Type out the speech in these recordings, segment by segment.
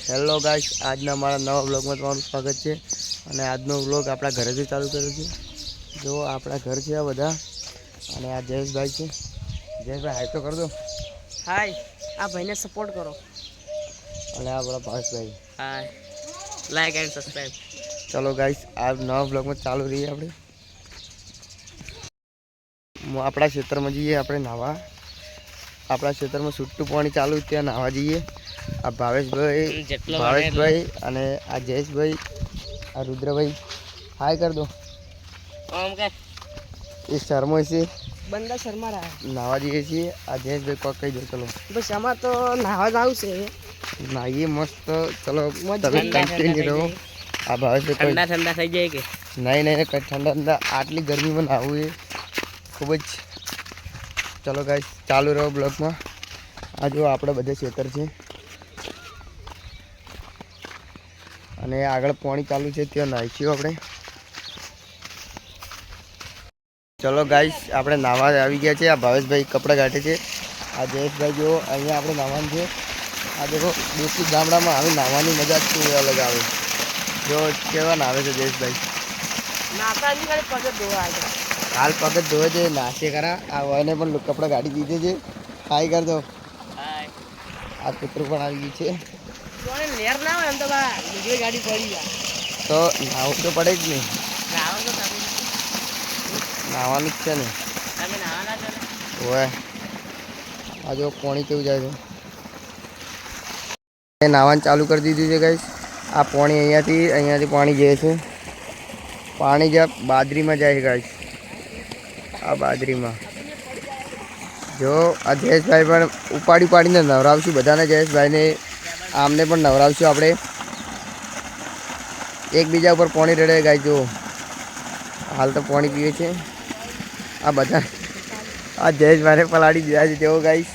Hello guys, આજના મારા નવા વ્લોગમાં તમારું સ્વાગત છે. અને આજનો વ્લોગ આપણા ઘરેથી ચાલુ કર્યો છે. જો આપણા ઘર છે આ બધા, અને આ જયેશભાઈ છે. જયેશભાઈ હાઈ તો કરી દો. હાય. આ ભાઈને સપોર્ટ કરો. અને આ આપણા Bhaveshbhai. Hi. Like and subscribe. ચલો ગાઈસ, આ નવા વ્લોગમાં ચાલુ રહીએ આપણે. આપણા ખેતરમાં જઈએ આપણે નાહવા. આપણા ખેતરમાં છૂટું પાણી ચાલુ, ત્યાં નાહવા જઈએ. આ ભાવેશભાઈ અને આ જયેશભાઈ, આ રુદ્રભાઈ હાય કર દો. એ શર્મો છે, બંદા શર્મા રહ્યા. નાહવા જઈએ છીએ. આ જયેશભાઈ કોક કહી દો. ચલો બસ આમાં તો નાહવા જ આવશે. નાહીએ મસ્ત. ચલો તમે કન્ટિન્યુ રહો. આ ભાવેશભાઈ ઠંડા ઠંડા થઈ જાય કે નહીં ઠંડા ઠંડા આટલી ગરમીમાં નાહવું એ ખૂબ જ. ચલો ગાઈસ, ચાલુ રહો બ્લોગમાં. આ જો આપણે બધે ખેતર છે, અને આગળ પાણી ચાલુ છે, ત્યાં નાહીશું આપણે. ચલો ગાઈસ, આપણે નાહવા આવી ગયા છે. આ ભાવેશભાઈ કપડાં કાઢે છે. આ જયેશભાઈ જો અહીંયા આપણે નાહવાનું છે. આ દેખો, દેશી ગામડામાં આવી નાહવાની મજા જ શું અલગ આવે. જો કેવા નાવે છે જયેશભાઈ. હાલ પગ ધોવે છે, નાશે ખરા. આ વયને પણ કપડાં કાઢી દીધે છે. હાય કર દો. આ કૂતરું પણ આવી ગયું છે. ગાડી પડી જાય તો નાહવું તો પડે જ નહીં. નાહવાનું જ છે ને. ઓય, આ જો પાણી કેવું જાય છે. નાહવાનું ચાલુ કરી દીધું છે ગાઈસ. આ પાણી અહીંયાથી પાણી જાય છે. પાણી જ્યાં બાજરીમાં જાય છે ગાઈસ. આ બાજરીમાં જો આ જયેશભાઈ પણ ઉપાડીને નવરાવશું બધાને. જયેશભાઈને આમને પણ નવરાવશું આપણે. એકબીજા ઉપર પાણી રેડે ગાય. જો હાલ તો પાણી પીવે છે આ બધા. આ જયેશભાઈને પલાળી દીધા છે તેઓ ગાઈસ.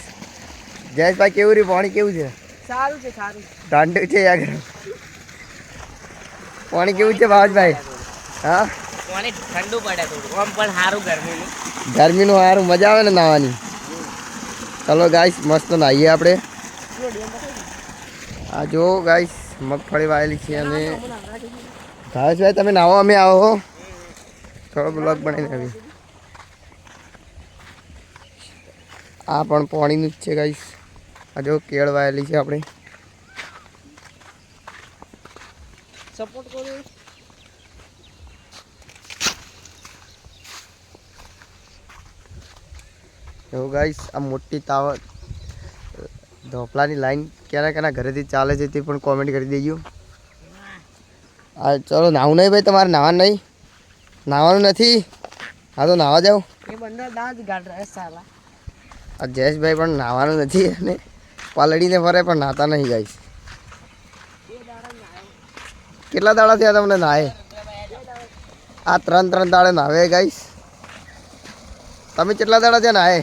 જયેશભાઈ કેવું રહ્યું પાણી? કેવું છે? સારું છે, સારું ઠંડુ છે યાર. પાણી કેવું છે ભાવેશભાઈ? હા, પાણી ઠંડુ પડે થોડું, આમ પણ સારું ગરમીનું સારું, મજા આવે ને નાહવાની. ચલો ગાઈસ, મસ્ત નાહીએ આપણે. આ જો ગાઈસ, મગફળી વાયેલી છે. અને ભાવેશભાઈ તમે નાહો, અમે આવો. થોડો બ્લોગ બનાવીને આવી. આ પણ પાણીનું જ છે ગાઈસ. આ જો કેળ વાયેલી છે આપણે. સપોર્ટ કરો. એવું ગાઈસ, આ મોટી ધોપલાની લાઈન કેના ઘરેથી ચાલે છે તે પણ કોમેન્ટ કરી દેજો. હા ચલો, નાહવું નહીં ભાઈ તમારે? નાહવાનું નહીં? નાહવાનું નથી? હા તો નાહવા જાઓ. આ જયેશભાઈ પણ નાહવાનું નથી, અને પલળીને ફરે પણ નાહતા નહીં ગાઈસ. કેટલા દાડા થયા તમને નાહે? આ ત્રણ દાડે નાહે ગાઈસ. તમે કેટલા દાડા થયા નાહે?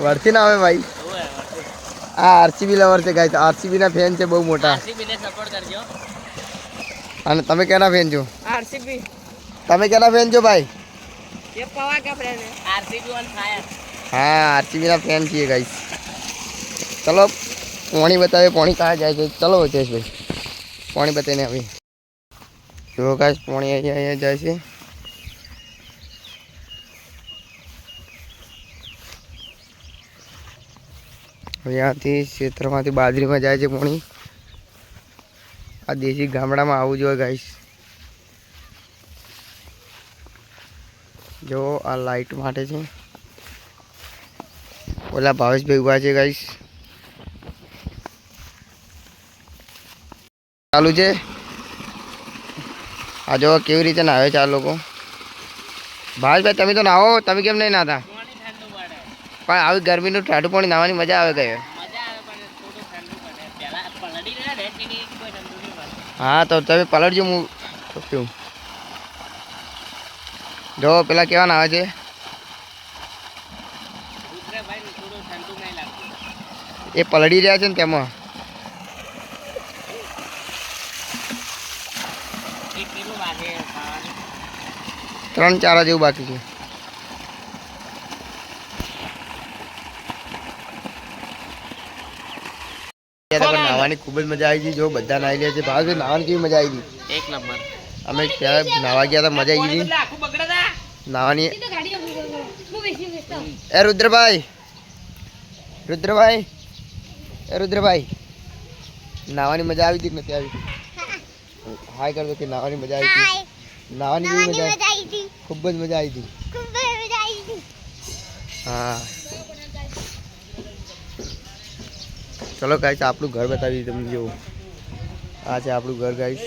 વરથી ના આવે ભાઈ. આ આરસીબી લવર છે ગાઈસ. આરસીબી ના ફેન છે બહુ મોટા. અને તમે કેના ફેન છો? આરસીબી. તમે કેના ફેન છો ભાઈ? હા, આરસીબી ના ફેન છીએ ગાઈસ. ચલો પાણી બતાવે. પાણી કहाँ જાય છે? ચલો જયેશભાઈ પાણી બતાવીને આવી. જો ગાઈસ, પાણી અહીંયા જાય છે. અહીંયાથી ક્ષેત્રમાંથી બાજરીમાં જાય છે પાણી. આ દેશી ગામડામાં આવવું જોઈએ ગાઈસ. જો આ લાઈટ માટે છે. ઓલા ભાવેશભાઈ ઉભા છે ગાઈસ. ચાલુ છે. આ જો કેવી રીતે નાહે છે આ લોકો. ભાવેશભાઈ તમે તો નાહો, તમે કેમ નહીં નાહતા? પણ આવી ગરમીનું ઠાઠું પાણી નાહવાની મજા આવે ગયો. હા તો તમે પલળજો. હું પીવું. જો પેલા કેવા નાવે છે. એ પલળી રહ્યા છે ને તેમાં. 3-4 જેવું બાકી છે. કહેતા પણ નાહવાની ખૂબ જ મજા આવી હતી. જો બધા નાહી લે છે. ભાવેશભાઈ નાહવાની કેવી મજા આવી હતી? એક નંબર. અમે ત્યારે નાહવા ગયા હતા, મજા આવી હતી આખું બગડે નાહવાની. એ રુદ્રભાઈ, રુદ્રભાઈ, એ રુદ્રભાઈ, નાહવાની મજા આવી હતી કે નથી આવી? હાય કરતો કે નાહવાની મજા આવી હતી. નાહવાની કેવી મજા આવી હતી? ખૂબ જ મજા આવી હતી. હા ચલો ગાઈસ, આપણું ઘર બતાવી તમને. જો આ છે આપણું ઘર ગાઈસ.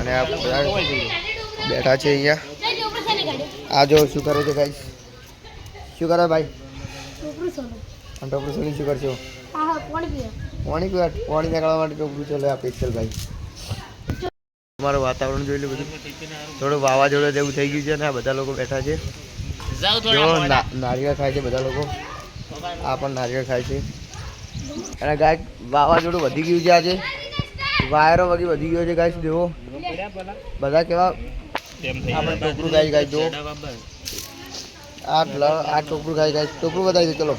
અને આ બધા બેઠા છે અહીંયા. આ જો શું કરે છે ગાઈસ? શું કરે ભાઈ? ટોપરું સોની શું કરશો? પાણી પીવા, પાણી નીકળવા માટે ટોપરું ચાલે આ સ્પેશિયલ ભાઈ. તમારું વાતાવરણ જોઈ લો બધું. થોડું વાવાઝોડું જેવું થઈ ગયું છે ને આ બધા લોકો બેઠા છે. જો નારિયેળ ખાય છે બધા લોકો. આ પણ નારિયેળ ખાય છે. અને ગાય વાવાઝોડું વધી ગયું છે આજે. વાયરો વધી ગયો છે ગાય. દેવો બધા કેવા આપણે ટોપરું ખાઈ ગાય. જો આ ટોપરું ખાઈ ગાય. ટોપરું બતાવી દે. ચલો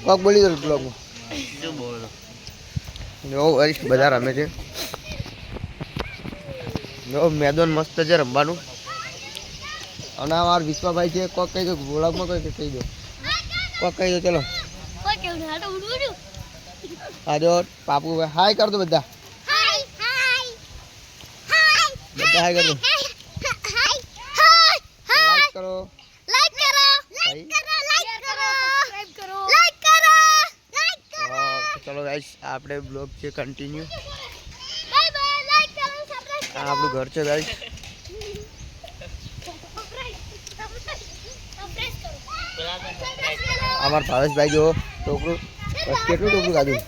કોક બોલી દો બ્લોગમાં. જો બધા રમે છે. જો મેદાન મસ્ત છે રમવાનું. અને આ મારા વિશ્વાભાઈ છે. કોક કહી દો બ્લોગમાં, કોઈ કહી દો, કોક કહી દો. ચલો આ જો પાપુ હાય કર દો બધા. બધા હાય કર દો. લાઈક કરો, ચલો ગાઈસ આપણે બ્લોગ છે કન્ટિન્યુ. આ આપણું ઘર છે ગાઈસ. અમારા ભાવેશભાઈ જો ટોપરું કેટલું ટોપરું ખાધું.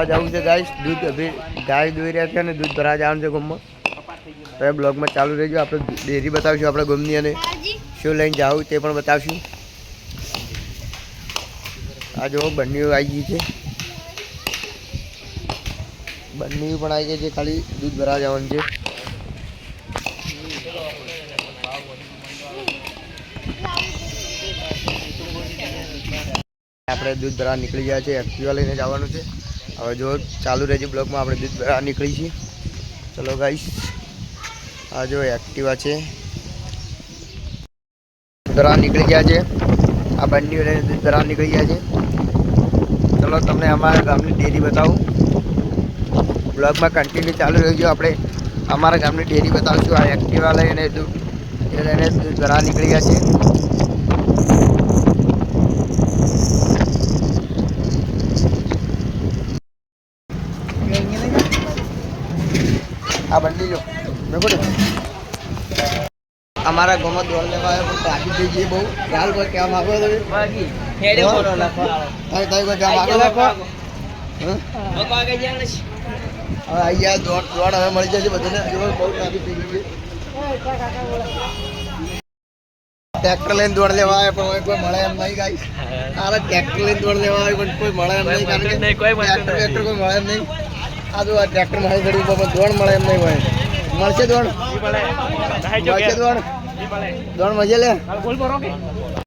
જવું છે ગાઈસ. દૂધ ગાય દોઈ રહ્યા છે અને દૂધ ભરા જવાનું છે ગામમાં. તો એ બ્લોગમાં ચાલુ રહેજો. આપણે ડેરી બતાવીશું આપણા ગામની અને શું લઈને જાવું તે પણ બતાવશું. આ જો બંને આવી ગઈ છે. બંને પણ આવી ગઈ છે. ખાલી દૂધ ભરા જવાનું છે. આપણે દૂધ ભરા નીકળી ગયા છે. એક્ટિવા લઈને જવાનું છે. હવે જો ચાલુ રહેજો બ્લોગમાં. આપણે દૂધ ભરા નીકળી છીએ. ચલો ગાઈસ આ જો એક્ટિવા છે. ભરા નીકળી ગયા છે. આ બંને લઈને દૂધ ભરા નીકળી ગયા છે. ચલો તમને અમારા ગામની ડેરી બતાવું. બ્લોગમાં કન્ટિન્યુ ચાલુ રહેજો. આપણે અમારા ગામની ડેરી બતાવીશું. આ એક્ટિવા લઈને દૂધ ભરા નીકળી ગયા છે. આ બંડી જો દેખો અમારા ગામમાં દોડ લેવા આવ્યો પણ બાકી થઈ ગઈ બહુ. હાલ કોઈ કહેવા માંગો તમે? હેડે બોલો લખો. કોઈ કહેવા માંગો? હવે આવી ગયા દોડ હવે મળી જશે બધાને. બહુ ટ્રાફિક થઈ ગઈ છે. ટ્રેક્ટર લઈને દોડ લેવા આવે પણ કોઈ મળે એમ નહીં ગાઈસ. હાલ ટ્રેક્ટર લઈને દોડ લેવા આવે પણ કોઈ મળે એમ નહીં. કારણ કે ટ્રેક્ટર કોઈ મળે એમ નહીં. આ તો આ ટ્રેક્ટર મારી ઘડી પણ દોડ મળે એમ નહીં હોય. મળશે દોડ? મળશે દોડ? દોડ મજે લે.